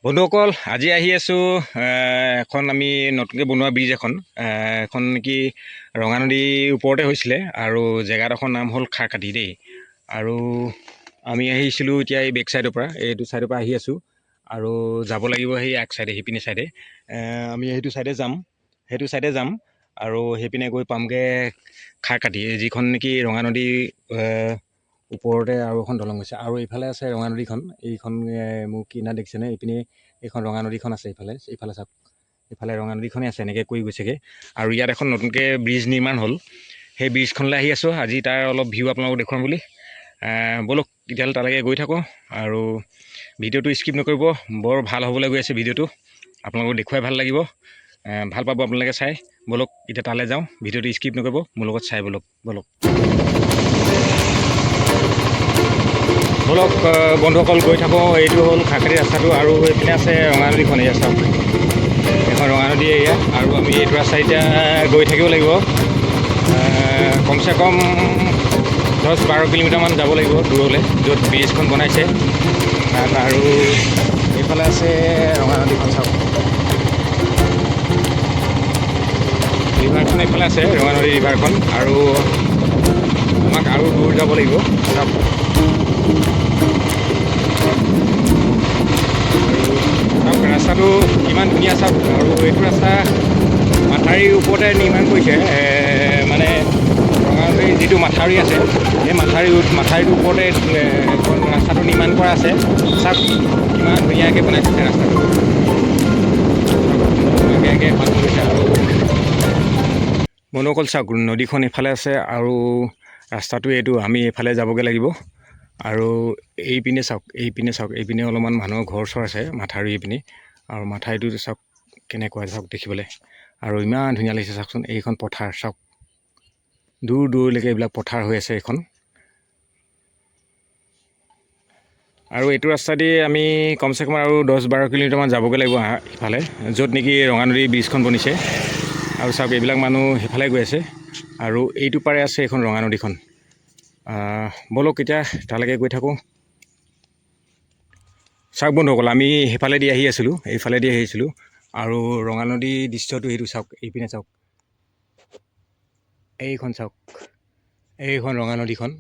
বন্ধুসকল আজি আহি আছোঁ এখন আমি নতুনকৈ বনোৱা ব্ৰিজ এখন নেকি ৰঙা নদীৰ ওপৰতে হৈছিলে আৰু জেগাডোখৰ নাম হ'ল খাৰকাটি দেই। আৰু আমি আহিছিলোঁ এতিয়া এই বেক চাইডৰ পৰা এইটো চাইডৰ পৰা আহি আছোঁ আৰু যাব লাগিব সেই আগ চাইডে সিপিনে চাইডে আমি সেইটো চাইডে যাম আৰু সেইপিনে গৈ পামগৈ খাৰকাটি যিখন নেকি ৰঙা নদী ওপৰতে আৰু এখন দলং হৈছে আৰু এইফালে আছে ৰঙা নদীখন। এইখন মোক কিনা দেখিছেনে? এইপিনে এইখন ৰঙা নদীখন আছে, এইফালে চাওক, এইফালে ৰঙা নদীখনেই আছে, এনেকৈ কৰি গৈছেগৈ। আৰু ইয়াত এখন নতুনকৈ ব্ৰিজ নিৰ্মাণ হ'ল, সেই ব্ৰিজখনলৈ আহি আছোঁ আজি তাৰ অলপ ভিউ আপোনালোকক দেখুৱাম বুলি। ব'লক তেতিয়াহ'লে তালৈকে গৈ থাকোঁ আৰু ভিডিঅ'টো স্কিপ নকৰিব, বৰ ভাল হ'বলৈ গৈ আছে ভিডিঅ'টো, আপোনালোকক দেখুৱাই ভাল লাগিব, ভাল পাব আপোনালোকে চাই। ব'লক এতিয়া তালৈ যাওঁ, ভিডিঅ'টো স্কিপ নকৰিব, মোৰ লগত চাই ব'লক। ব'লক বন্ধুসকল গৈ থাকোঁ। এইটো হ'ল খাৰকাটি ৰাস্তাটো আৰু এইপিনে আছে ৰঙা নদীখন। এয়া চাওক, এখন ৰঙা নদী এৰিয়া আৰু আমি এইটো ৰাস্তা এতিয়া গৈ থাকিব লাগিব। কমচে কম 10-12 কিলোমিটাৰমান যাব লাগিব দূৰলৈ, য'ত ব্ৰিজখন বনাইছে তাত। আৰু এইফালে আছে ৰঙা নদীখন, চাওক, ৰিভাৰখন এইফালে আছে, ৰঙা নদী ৰিভাৰখন। আৰু আমাক আৰু দূৰ যাব লাগিব, চাওক। ৰাস্তাটো কিমান ধুনীয়া চাওক। আৰু এইটো ৰাস্তা মাথাউৰিৰ ওপৰতে নিৰ্মাণ কৰিছে, মানে ৰঙা নদীৰ যিটো মাথাউৰি আছে সেই মাথাউৰিটোৰ ওপৰতে ৰাস্তাটো নিৰ্মাণ কৰা আছে। চাওক কিমান ধুনীয়াকৈ বনাইছে ৰাস্তাটো, ধুনীয়াকৈ ভাল কৰিছে। আৰু বন্ধুসকল চাওক, নদীখন এইফালে আছে আৰু ৰাস্তাটো এইটো, আমি এইফালে যাবগৈ লাগিব। আৰু এইপিনে চাওক, এইপিনে অলপমান মানুহৰ ঘৰ চৰ আছে মাথাউৰি এইপিনে। আৰু মাথাউৰিটো চাওক কেনেকুৱা চাওক দেখিবলৈ, আৰু ইমান ধুনীয়া লাগিছে চাওকচোন। এইখন পথাৰ চাওক, দূৰ দূৰলৈকে এইবিলাক পথাৰ হৈ আছে এইখন। আৰু এইটো ৰাস্তা দি আমি কমচে কম আৰু 10-12 কিলোমিটাৰমান যাবগৈ লাগিব ইফালে, য'ত নেকি ৰঙা নদীৰ ব্ৰিজখন বনিছে। আৰু চাওক এইবিলাক মানুহ সেইফালে গৈ আছে আৰু এইটো পাৰে আছে এইখন ৰঙা নদীখন। ব'লক এতিয়া তালৈকে গৈ থাকোঁ। চাওক বন্ধুসকল, আমি সেইফালেদি আহি আছিলোঁ, আৰু ৰঙা নদীৰ দৃশ্যটো সেইটো চাওক। এইপিনে চাওক, এইখন চাওক, এইখন ৰঙা নদীখন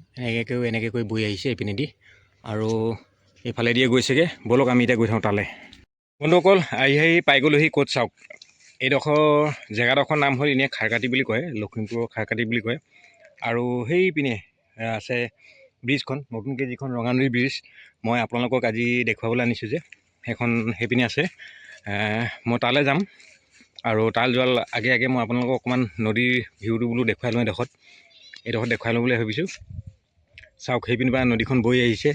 এনেকৈ কৰি বৈ আহিছে এইপিনেদি আৰু এইফালেদিয়ে গৈছেগৈ। ব'লক আমি এতিয়া গৈ থাকোঁ তালৈ। বন্ধুসকল আহি পাই গ'লোহি ক'ত, চাওক, এইডোখৰ জেগাডোখৰ নাম হ'ল এনেই খাৰকাটি বুলি কয়, লখিমপুৰৰ খাৰকাটি বুলি কয়। আৰু সেইপিনে আছে ব্ৰিজখন, নতুনকৈ যিখন ৰঙা নদীৰ ব্ৰিজ মই আপোনালোকক আজি দেখুৱাবলৈ আনিছোঁ যে, সেইপিনে আছে। মই তালৈ যাম আৰু তালৈ যোৱাৰ আগে মই আপোনালোকক অকণমান নদীৰ ভিউটো বোলো দেখুৱাই লওঁ। এইডোখৰত দেখুৱাই লওঁ বুলি ভাবিছোঁ। চাওক সেইপিনৰ পৰা নদীখন বৈ আহিছে,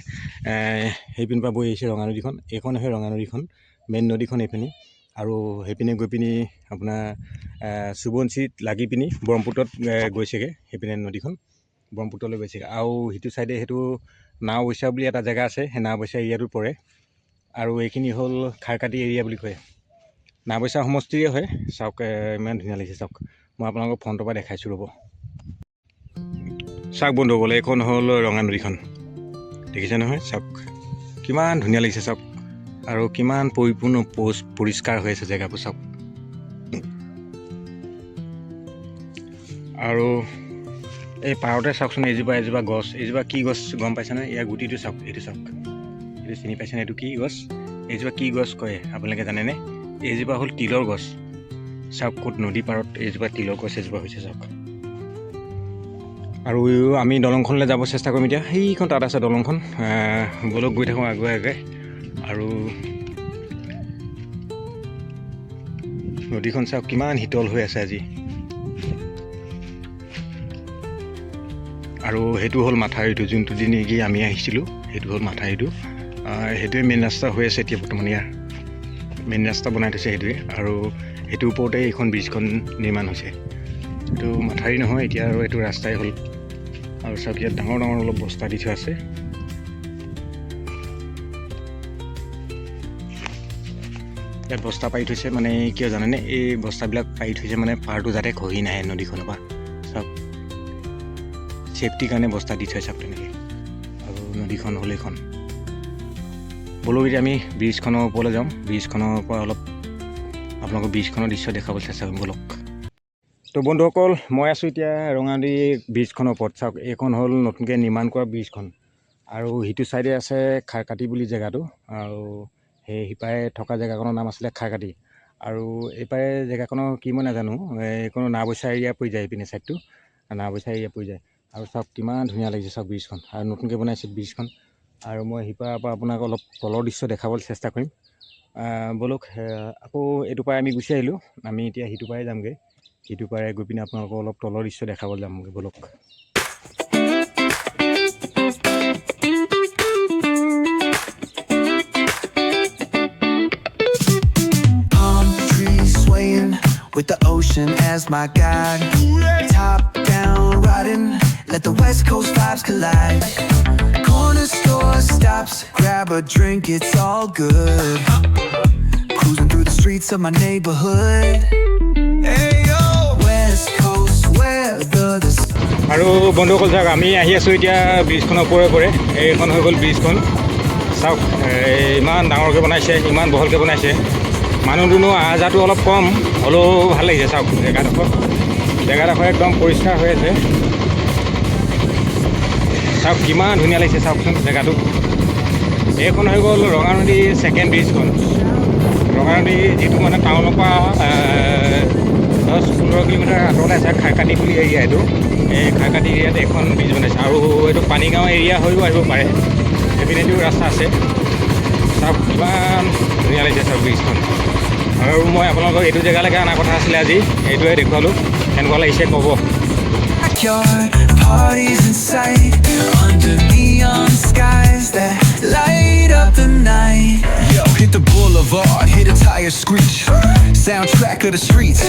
সেইপিনৰ পৰা বৈ আহিছে ৰঙা নদীখন। এইখন হয় ৰঙা নদীখন, মেইন নদীখন এইপিনে। আৰু সেইপিনে গৈ পিনি আপোনাৰ সোৱণশিৰিত লাগি পিনি ব্ৰহ্মপুত্ৰত গৈছেগৈ। সেইপিনে নদীখন ব্ৰহ্মপুত্ৰলৈ গৈছেগৈ। আৰু সিটো চাইডে সেইটো নাওবৈচা বুলি এটা জেগা আছে, সেই নাওবৈচা এৰিয়াটোত পৰে। আৰু এইখিনি হ'ল খাৰকাটি এৰিয়া বুলি কয়, নাওবৈচা সমষ্টিয়ে হয়। চাওক ইমান ধুনীয়া লাগিছে চাওক, মই আপোনালোকক ফ্ৰণ্টৰ পৰা দেখাইছোঁ ৰ'ব। চাওক বন্ধুসকল, এইখন হ'ল ৰঙা নদীখন, দেখিছে নহয়? চাওক কিমান ধুনীয়া লাগিছে চাওক, আৰু কিমান পৰিপূৰ্ণ পৰিষ্কাৰ হৈ আছে জেগাবোৰ চাওক। আৰু এই পাৰতে চাওকচোন, এজোপা গছ, এইজোপা কি গছ গম পাইছেনে? ইয়াৰ গুটিটো চাওক, এইটো চাওক, এইটো চিনি পাইছেনে? এইটো কি গছ? এইজোপা কি গছ কয় আপোনালোকে জানেনে? এইজোপা হ'ল তিলৰ গছ। চাওক ক'ত নদী পাৰত এইজোপা তিলৰ গছ এজোপা হৈছে চাওক। আৰু আমি দলংখনলৈ যাব চেষ্টা কৰিম এতিয়া। সেইখন তাত আছে দলংখন, ব'লক গৈ থাকোঁ আগুৱাই। আৰু নদীখন চাওক কিমান শীতল হৈ আছে আজি। আৰু সেইটো হ'ল মাথাউৰিটো, যোনটো দি নেকি আমি আহিছিলোঁ, সেইটো হ'ল মাথাউৰিটো। সেইটোৱে মেইন ৰাস্তা হৈ আছে এতিয়া বৰ্তমান, ইয়াৰ মেইন ৰাস্তা বনাই থৈছে সেইটোৱে। আৰু সেইটোৰ ওপৰতে এইখন ব্ৰিজখন নিৰ্মাণ হৈছে। এইটো মাথাউৰি নহয় এতিয়া, আৰু এইটো ৰাস্তাই হ'ল। আৰু চাওক ইয়াত ডাঙৰ অলপ বস্তা দি থোৱা আছে। ইয়াত বস্তা পাৰি থৈছে, মানে কিয় জানেনে? এই বস্তাবিলাক পাৰি থৈছে মানে পাৰটো যাতে খহি নাহে নদীখনৰ পৰা। চাওক ছেফটিৰ কাৰণে বস্তা দি থৈ চাওক তেনেকৈ। আৰু নদীখন হ'ল এইখন। বলক এতিয়া আমি ব্ৰিজখনৰ ওপৰলৈ যাম ব্ৰিজখনৰ পৰা অলপ আপোনালোকক ব্ৰিজখনৰ দৃশ্য দেখাবলৈ চেষ্টা কৰিম বলক তো বন্ধুসকল মই আছোঁ এতিয়া ৰঙানদী ব্ৰিজখনৰ ওপৰত চাওক এইখন হ'ল নতুনকৈ নিৰ্মাণ কৰা ব্ৰিজখন আৰু সিটো চাইডে আছে খাৰকাটি বুলি জেগাটো আৰু সেই সিপাৰে থকা জেগাখনৰ নাম আছিলে খাৰকাটি আৰু এইপাৰে জেগাখনৰ কি মই নাজানো এইকণো নাওবৈচা এৰিয়া পৰি যায় এইপিনে চাইডটো নাওবৈচা এৰিয়া পৰি যায় আৰু চাওক কিমান ধুনীয়া লাগিছে চাওক ব্ৰিজখন আৰু নতুনকৈ বনাইছে ব্ৰিজখন আৰু মই সিপাৰৰ পৰা আপোনাক অলপ তলৰ দৃশ্য দেখাবলৈ চেষ্টা কৰিম বলক আকৌ এইটো পাৰে আমি গুচি আহিলোঁ আমি এতিয়া সিটো পাৰে যামগৈ সিটো পাৰে গৈ পিনে আপোনালোকক অলপ তলৰ দৃশ্য দেখাবলৈ যামগৈ বলক With the ocean as my guide, top down riding, let the west coast vibes collide. Corner store stops, grab a drink, it's all good. Cruising through the streets of my neighborhood. Hey yo, west coast weather. আৰু বন্ধুসকল চাওক আমি আহি আছোঁ এতিয়া ব্ৰিজখনৰ ওপৰে এইখন হৈ গ'ল ব্ৰিজখন চাওক ইমান ডাঙৰকৈ বনাইছে ইমান বহলকৈ বনাইছে মানুহ দুনো আহ যাহটো অলপ কম হ'লেও ভাল লাগিছে চাওক জেগাডোখৰ একদম পৰিষ্কাৰ হৈ আছে চাওক কিমান ধুনীয়া লাগিছে চাওকচোন জেগাটো এইখন হৈ গ'ল ৰঙানদী ছেকেণ্ড ব্ৰিজখন ৰঙানদী যিটো মানে টাউনৰ পৰা 10-15 কিলোমিটাৰ আঁতৰলৈ আছে খাৰকাটি বুলি এৰিয়া এইটো এই খাৰকাটি এৰিয়াত এখন ব্ৰিজ বনাইছে আৰু এইটো পানীগাঁও এৰিয়া হৈও আহিব পাৰে সেইপিনেতো ৰাস্তা আছে চাওক কিমান ধুনীয়া লাগিছে চাওক ব্ৰিজখন আৰু মই আপোনালোকক এইটো জেগালৈকে অনা কথা আছিলে আজি এইটোৱে দেখুৱালোঁ কেনেকুৱা লাগিছে ক'ব Parties in sight under neon skies that light up the night. Yo, hit the boulevard, hit a tire screech. Soundtrack of the streets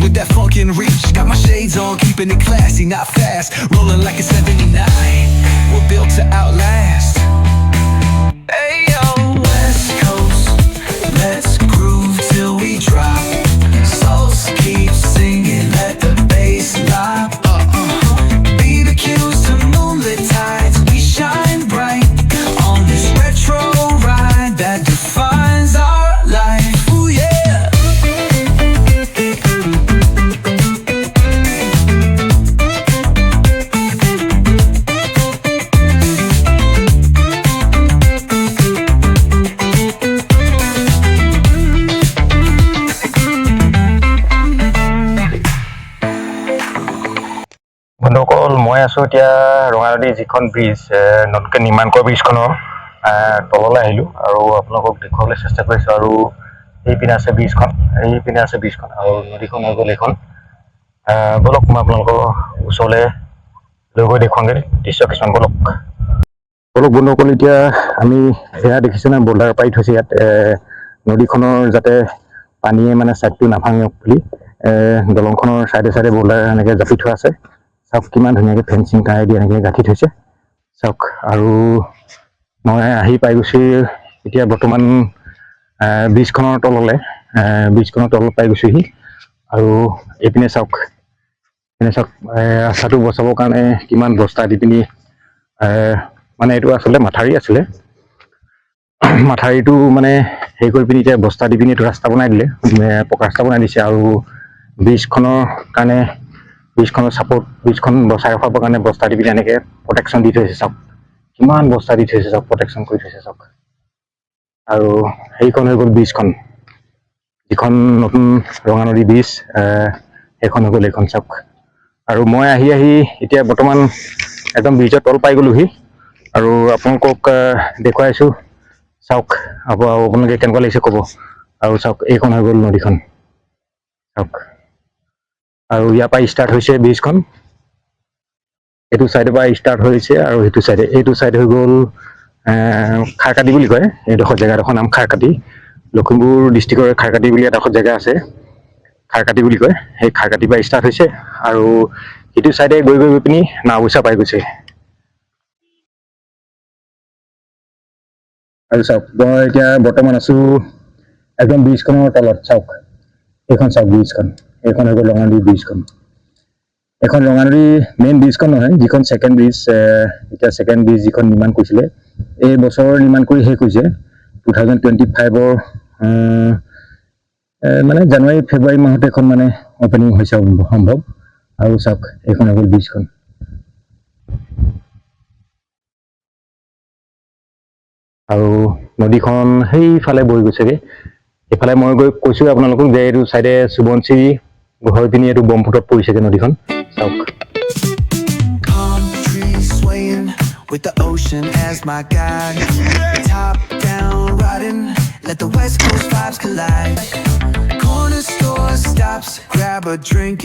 with that funkin' reach. Got my shades on, keeping it classy, not fast. Rolling like it's 79. We're built to outlast. Hey yo, West Coast, let's groove till we drop. Souls keep singing, let the bass lock. BBQs to moonlit tides, we shine bright on this retro ride that defines our life. Ooh yeah. বন্ধুসকল মই আছোঁ এতিয়া ৰঙানদী যিখন bridge নতুনকৈ নিৰ্মাণ কৰা ব্ৰিজখনৰ তললৈ আহিলোঁ আৰু আপোনালোকক দেখুৱাবলৈ চেষ্টা কৰিছোঁ আৰু এইপিনে আছে ব্ৰিজখন আৰু নদীখন হৈ গ'ল এইখন বলক মই আপোনালোকৰ ওচৰলৈ লৈ গৈ দেখুৱাওঁগৈ দৃশ্য কিছুমান বলক বন্ধুসকল এতিয়া আমি সেয়া দেখিছোঁ না ব'ল্ডাৰ পাৰি থৈছে ইয়াত নদীখনৰ যাতে পানীয়ে মানে ছাইডটো নাভাঙক বুলি দলংখনৰ চাইডে ব'ল্ডাৰ এনেকৈ জাপি থোৱা আছে চাওক কিমান ধুনীয়াকৈ ফেঞ্চিং কাঁড়ে দি এনেকৈ গাঁঠি থৈছে চাওক আৰু মই আহি পাই গৈছোঁ এতিয়া বৰ্তমান ব্ৰিজখনৰ তললৈ পাই গৈছোঁহি আৰু এইপিনে চাওক ৰাস্তাটো বচাবৰ কাৰণে কিমান বস্তা দি পিনি মানে এইটো আচলতে মাথাউৰি আছিলে মাথাউৰিটো মানে হেৰি কৰি পিনি এতিয়া বস্তা দি পিনি এইটো ৰাস্তা বনাই দিলে পকা ৰাস্তা বনাই দিছে আৰু ব্ৰিজখনৰ কাৰণে ব্ৰিজখন বচাই ৰখাবৰ কাৰণে বস্তা দি পিনি এনেকৈ প্ৰটেকশ্যন দি থৈছে চাওক কিমান বস্তা দি থৈছে চাওক প্ৰটেকশ্যন কৰি থৈছে চাওক আৰু সেইখন হৈ গ'ল ব্ৰিজখন যিখন নতুন ৰঙানদী ব্ৰিজ সেইখন হৈ গ'ল এইখন চাওক আৰু মই আহি এতিয়া বৰ্তমান একদম ব্ৰিজৰ তল পাই গ'লোহি আৰু আপোনালোকক দেখুৱাইছোঁ চাওক আপোনালোকে কেনেকুৱা লাগিছে ক'ব আৰু চাওক এইখন হৈ গ'ল নদীখন চাওক আৰু ইয়াৰ পৰা ষ্টাৰ্ট হৈছে ব্ৰিজখন এইটো চাইডৰ পৰা ষ্টাৰ্ট হৈছে আৰু এইটো চাইড হৈ গ'ল খাৰকাটি বুলি কয় এইডোখৰ জেগাডোখৰ নাম খাৰকাটি লখিমপুৰ ডিষ্ট্ৰিক্টৰ খাৰকাটি বুলি এডোখৰ জেগা আছে খাৰকাটি বুলি কয় সেই খাৰকাটিৰ পৰা ষ্টাৰ্ট হৈছে আৰু ইটো চাইডে গৈ পিনি নাওবৈচা পাই গৈছে আৰু চাওক মই এতিয়া বৰ্তমান আছোঁ একদম ব্ৰিজখনৰ তলত চাওক এইখন চাওক ব্ৰিজখন এইখন হৈ গ'ল ৰঙানদী ব্ৰিজখন এখন ৰঙানদী মেইন ব্ৰিজখন নহয় যিখন ছেকেণ্ড ব্ৰিজ এতিয়া ছেকেণ্ড ব্ৰিজ যিখন নিৰ্মাণ কৰিছিলে এই বছৰ নিৰ্মাণ কৰি শেষ হৈছে 2025-ৰ মানে জানুৱাৰী ফেব্ৰুৱাৰী মাহতে এখন মানে অপেনিং হৈছে সম্ভৱ আৰু চাওক এইখন হ'ল ব্ৰিজখন আৰু নদীখন সেইফালে বৈ গৈছেগে এইফালে মই গৈ কৈছোঁ আপোনালোকক যে এইটো চাইডে সুবনশ্ৰী হৈ পিনি এইটো ব্ৰহ্মপুত্ৰত পৰিছেগে নদীখন চাওক Palm trees swaying with the ocean as my guide. Top down riding, let the West Coast vibes collide. Corner store stops, grab a drink.